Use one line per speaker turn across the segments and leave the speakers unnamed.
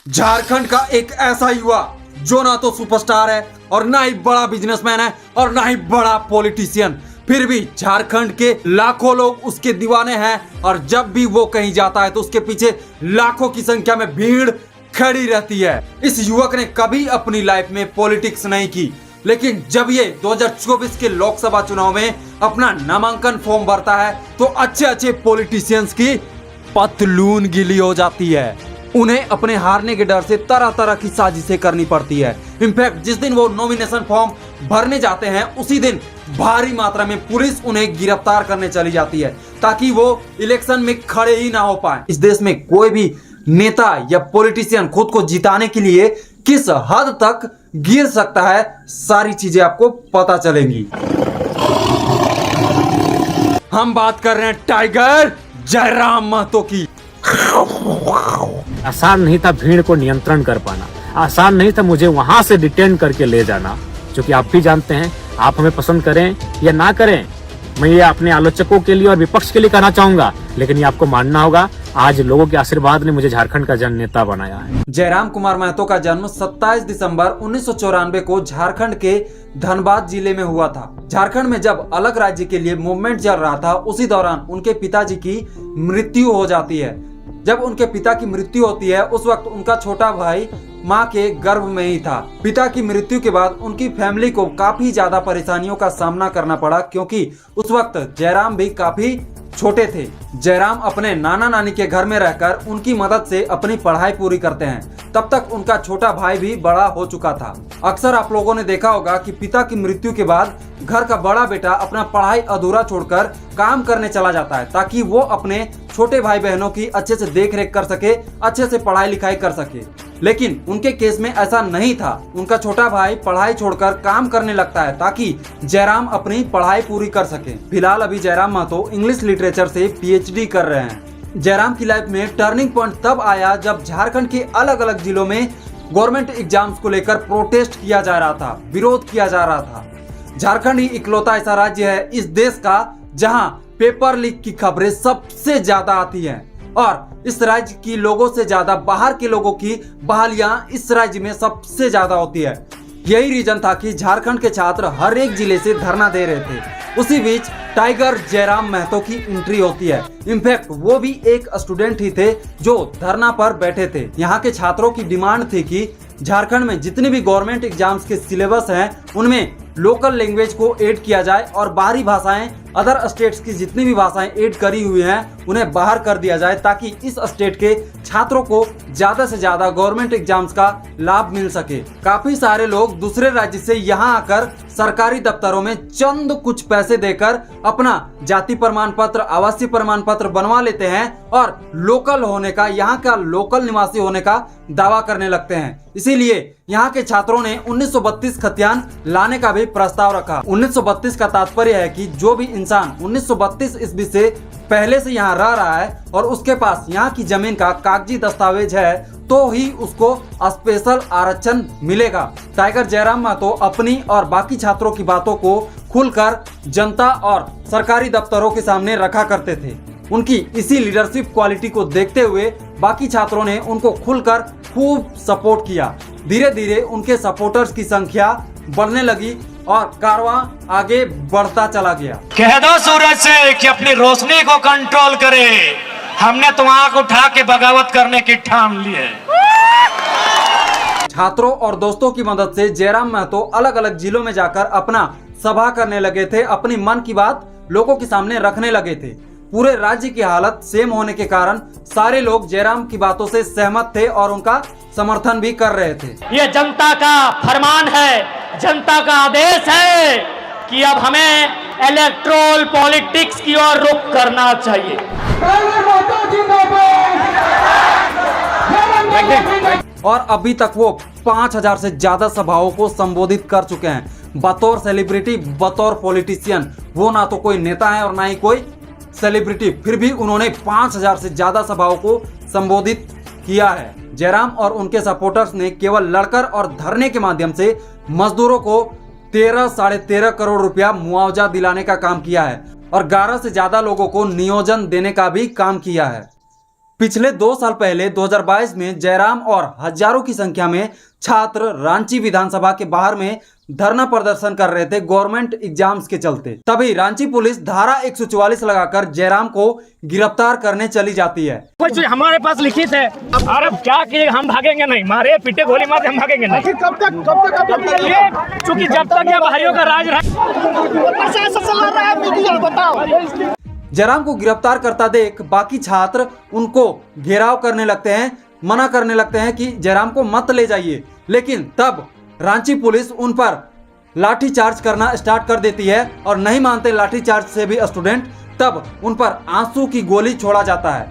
झारखंड का एक ऐसा युवा जो ना तो सुपरस्टार है और ना ही बड़ा बिजनेसमैन है और ना ही बड़ा पॉलिटिशियन, फिर भी झारखंड के लाखों लोग उसके दीवाने हैं और जब भी वो कहीं जाता है तो उसके पीछे लाखों की संख्या में भीड़ खड़ी रहती है। इस युवक ने कभी अपनी लाइफ में पॉलिटिक्स नहीं की, लेकिन जब ये 2024 के लोकसभा चुनाव में अपना नामांकन फॉर्म भरता है तो अच्छे अच्छे पॉलिटिशियंस की पतलून गीली हो जाती है। उन्हें अपने हारने के डर से तरह तरह की साजिशें करनी पड़ती है। इनफैक्ट जिस दिन वो नॉमिनेशन फॉर्म भरने जाते हैं उसी दिन भारी मात्रा में पुलिस उन्हें गिरफ्तार करने चली जाती है ताकि वो इलेक्शन में खड़े ही ना हो पाए। इस देश में कोई भी नेता या पॉलिटिशियन खुद को जिताने के लिए किस हद तक गिर सकता है, सारी चीजें आपको पता चलेंगी। हम बात कर रहे हैं टाइगर जयराम महतो की।
आसान नहीं था भीड़ को नियंत्रण कर पाना, आसान नहीं था मुझे वहां से डिटेन करके ले जाना, जो कि आप भी जानते हैं। आप हमें पसंद करें या ना करें, मैं ये अपने आलोचकों के लिए और विपक्ष के लिए कहना चाहूंगा, लेकिन ये आपको मानना होगा, आज लोगों के आशीर्वाद ने मुझे झारखंड का जननेता बनाया है।
जयराम कुमार महतो का जन्म 27 दिसंबर 1994 को झारखंड के धनबाद जिले में हुआ था। झारखंड में जब अलग राज्य के लिए मूवमेंट चल रहा था उसी दौरान उनके पिताजी की मृत्यु हो जाती है। जब उनके पिता की मृत्यु होती है उस वक्त उनका छोटा भाई मां के गर्भ में ही था। पिता की मृत्यु के बाद उनकी फैमिली को काफी ज्यादा परेशानियों का सामना करना पड़ा, क्योंकि उस वक्त जयराम भी काफी छोटे थे। जयराम अपने नाना नानी के घर में रहकर उनकी मदद से अपनी पढ़ाई पूरी करते हैं। तब तक उनका छोटा भाई भी बड़ा हो चुका था। अक्सर आप लोगों ने देखा होगा कि पिता की मृत्यु के बाद घर का बड़ा बेटा अपना पढ़ाई अधूरा छोड़कर काम करने चला जाता है ताकि वो अपने छोटे भाई बहनों की अच्छे से देख रेख कर सके, अच्छे से पढ़ाई लिखाई कर सके। लेकिन उनके केस में ऐसा नहीं था। उनका छोटा भाई पढ़ाई छोड़कर काम करने लगता है ताकि जयराम अपनी पढ़ाई पूरी कर सके। फिलहाल अभी जयराम महतो इंग्लिश लिटरेचर से PhD कर रहे हैं। जयराम की लाइफ में टर्निंग पॉइंट तब आया जब झारखंड के अलग अलग जिलों में गवर्नमेंट एग्जाम्स को लेकर प्रोटेस्ट किया जा रहा था, विरोध किया जा रहा था। झारखंड ही इकलौता ऐसा राज्य है इस देश का जहां पेपर लीक की खबरें सबसे ज्यादा आती हैं और इस राज्य की लोगों से ज्यादा बाहर के लोगों की बहालियां इस राज्य में सबसे ज्यादा होती है। यही रीजन था कि झारखंड के छात्र हर एक जिले से धरना दे रहे थे। उसी बीच टाइगर जयराम महतो की एंट्री होती है। इनफैक्ट वो भी एक स्टूडेंट ही थे जो धरना पर बैठे थे। यहाँ के छात्रों की डिमांड थी कि झारखंड में जितने भी गवर्नमेंट एग्जाम्स के सिलेबस हैं उनमें लोकल लैंग्वेज को ऐड किया जाए और बाहरी भाषाएं, अदर स्टेट्स की जितनी भी भाषाएं ऐड करी हुई हैं उन्हें बाहर कर दिया जाए ताकि इस स्टेट के छात्रों को ज्यादा से ज्यादा गवर्नमेंट एग्जाम्स का लाभ मिल सके। काफी सारे लोग दूसरे राज्य से यहाँ आकर सरकारी दफ्तरों में चंद कुछ पैसे देकर अपना जाति प्रमाण पत्र, आवासीय प्रमाण पत्र बनवा लेते हैं और लोकल होने का, यहाँ का लोकल निवासी होने का दावा करने लगते हैं। इसीलिए यहाँ के छात्रों ने 1932 खतियान लाने का भी प्रस्ताव रखा। 1932 का तात्पर्य है कि जो भी इंसान 1932 ईस्वी से पहले से यहाँ रह रहा है और उसके पास यहाँ की जमीन का कागजी दस्तावेज है तो ही उसको स्पेशल आरक्षण मिलेगा। टाइगर जयराम महतो अपनी और बाकी छात्रों की बातों को खुलकर जनता और सरकारी दफ्तरों के सामने रखा करते थे। उनकी इसी लीडरशिप क्वालिटी को देखते हुए बाकी छात्रों ने उनको खुलकर खूब सपोर्ट किया। धीरे धीरे उनके सपोर्टर्स की संख्या बढ़ने लगी और कारवां आगे बढ़ता चला गया।
कह दो सूरज से कि अपनी रोशनी को कंट्रोल करे, हमने तो आंख उठा के बगावत करने की ठान ली है।
छात्रों और दोस्तों की मदद से जयराम महतो अलग अलग जिलों में जाकर अपना सभा करने लगे थे, अपनी मन की बात लोगों के सामने रखने लगे थे। पूरे राज्य की हालत सेम होने के कारण सारे लोग जयराम की बातों से सहमत थे और उनका समर्थन भी कर रहे थे।
ये जनता का फरमान है, जनता का आदेश है कि अब हमें इलेक्ट्रोल पॉलिटिक्स की ओर रुख करना चाहिए।
और अभी तक वो 5000 से ज्यादा सभाओं को संबोधित कर चुके हैं। बतौर सेलिब्रिटी, बतौर पॉलिटिशियन, वो ना तो कोई नेता है और ना ही कोई सेलिब्रिटी, फिर भी उन्होंने 5000 से ज्यादा सभाओं को संबोधित किया है। जयराम और उनके सपोर्टर्स ने केवल लड़कर और धरने के माध्यम से मजदूरों को 13 - 13.5 करोड़ रुपया मुआवजा दिलाने का काम किया है और 11 से ज्यादा लोगों को नियोजन देने का भी काम किया है। पिछले 2 साल पहले 2022 में जयराम और हजारों की संख्या में छात्र रांची विधानसभा के बाहर में धरना प्रदर्शन कर रहे थे गवर्नमेंट एग्जाम्स के चलते। तभी रांची पुलिस धारा 144 लगाकर जयराम को गिरफ्तार करने चली जाती है।
कुछ हमारे पास लिखित है और अब क्या कि हम भागेंगे नहीं, मारे पीटे गोली मारे हम भागेंगे नहीं।
कब तक
क्योंकि जब तक ये बाहरियों का राज रहा
बताओ।
जयराम को गिरफ्तार करता देख बाकी छात्र उनको घेराव करने लगते हैं, मना करने लगते हैं कि जयराम को मत ले जाइए। लेकिन तब रांची पुलिस उन पर लाठीचार्ज करना स्टार्ट कर देती है और नहीं मानते लाठीचार्ज से भी स्टूडेंट, तब उन पर आंसू की गोली छोड़ा जाता है।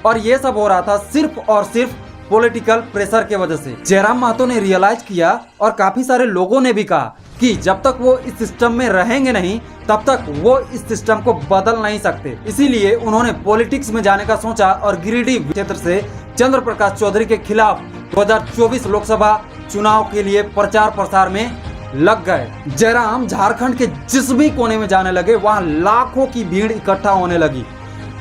और ये सब हो रहा था सिर्फ और सिर्फ पॉलिटिकल प्रेशर के वजह से। जयराम महतो ने रियलाइज किया और काफी सारे लोगों ने भी कहा कि जब तक वो इस सिस्टम में रहेंगे नहीं तब तक वो इस सिस्टम को बदल नहीं सकते। इसीलिए उन्होंने पॉलिटिक्स में जाने का सोचा और गिरिडीह क्षेत्र से चंद्र प्रकाश चौधरी के खिलाफ 2024 लोकसभा चुनाव के लिए प्रचार प्रसार में लग गए। जयराम झारखंड के जिस भी कोने में जाने लगे वहां लाखों की भीड़ इकट्ठा होने लगी।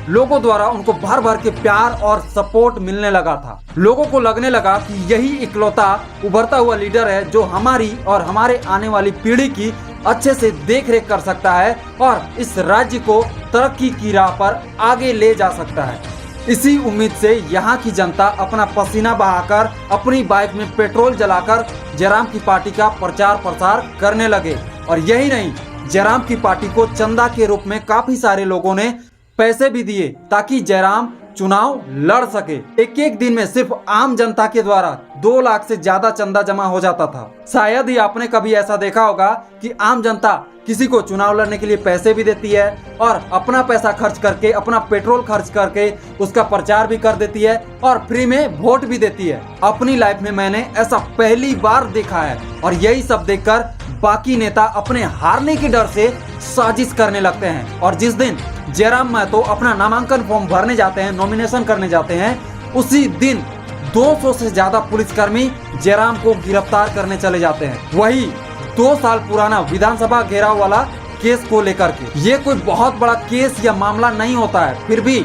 लोगों द्वारा उनको भर भर के प्यार और सपोर्ट मिलने लगा था। लोगों को लगने लगा कि यही इकलौता उभरता हुआ लीडर है जो हमारी और हमारे आने वाली पीढ़ी की अच्छे से देखरेख कर सकता है और इस राज्य को तरक्की की राह पर आगे ले जा सकता है। इसी उम्मीद से यहाँ की जनता अपना पसीना बहाकर अपनी बाइक में पेट्रोल जलाकर जयराम की पार्टी का प्रचार प्रसार करने लगे। और यही नहीं, जयराम की पार्टी को चंदा के रूप में काफी सारे लोगों ने पैसे भी दिए ताकि जयराम चुनाव लड़ सके। एक दिन में सिर्फ आम जनता के द्वारा 2 लाख से ज्यादा चंदा जमा हो जाता था। शायद ही आपने कभी ऐसा देखा होगा कि आम जनता किसी को चुनाव लड़ने के लिए पैसे भी देती है और अपना पैसा खर्च करके, अपना पेट्रोल खर्च करके उसका प्रचार भी कर देती है और फ्री में वोट भी देती है। अपनी लाइफ में मैंने ऐसा पहली बार देखा है। और यही सब देखकर बाकी नेता अपने हारने के डर से साजिश करने लगते हैं। और जिस दिन जयराम महतो अपना नामांकन फॉर्म भरने जाते हैं, नॉमिनेशन करने जाते हैं, उसी दिन 200 से ज्यादा पुलिसकर्मी जयराम को गिरफ्तार करने चले जाते हैं। वही 2 साल पुराना विधानसभा घेराव वाला केस को लेकर के। ये कोई बहुत बड़ा केस या मामला नहीं होता है, फिर भी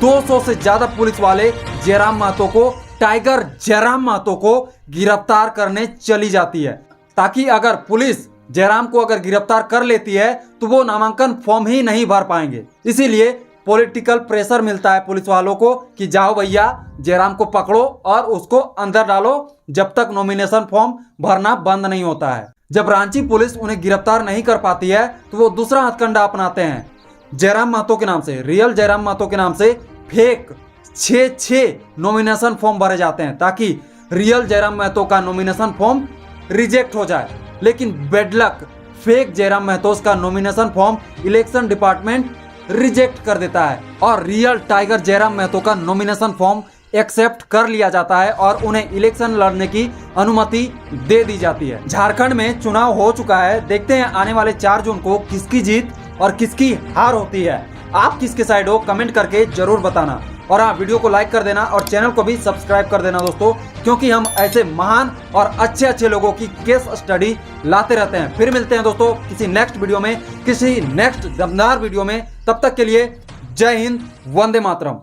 200 से ज्यादा पुलिस वाले जयराम महतो को, टाइगर जयराम महतो को गिरफ्तार करने चली जाती है, ताकि अगर पुलिस जयराम को अगर गिरफ्तार कर लेती है तो वो नामांकन फॉर्म ही नहीं भर पाएंगे। इसीलिए पॉलिटिकल प्रेशर मिलता है पुलिस वालों को कि जाओ भैया जयराम को पकड़ो और उसको अंदर डालो जब तक नॉमिनेशन फॉर्म भरना बंद नहीं होता है। जब रांची पुलिस उन्हें गिरफ्तार नहीं कर पाती है तो वो दूसरा हथकंडा अपनाते हैं। जयराम महतो के नाम से, रियल जयराम महतो के नाम से फेक 6 नॉमिनेशन फॉर्म भरे जाते हैं ताकि रियल जयराम महतो का नॉमिनेशन फॉर्म रिजेक्ट हो जाए। लेकिन bad luck, fake Jairam Mahato का nomination form election department reject कर देता है और रियल टाइगर जयराम महतो का नॉमिनेशन फॉर्म एक्सेप्ट कर लिया जाता है और उन्हें इलेक्शन लड़ने की अनुमति दे दी जाती है। झारखंड में चुनाव हो चुका है। देखते हैं आने वाले 4 जून को किसकी जीत और किसकी हार होती है। आप किसके साइड हो कमेंट करके जरूर बताना। और हाँ, वीडियो को लाइक कर देना और चैनल को भी सब्सक्राइब कर देना दोस्तों, क्योंकि हम ऐसे महान और अच्छे लोगों की केस स्टडी लाते रहते हैं। फिर मिलते हैं दोस्तों किसी नेक्स्ट वीडियो में, किसी नेक्स्ट दमदार वीडियो में। तब तक के लिए जय हिंद, वंदे मातरम।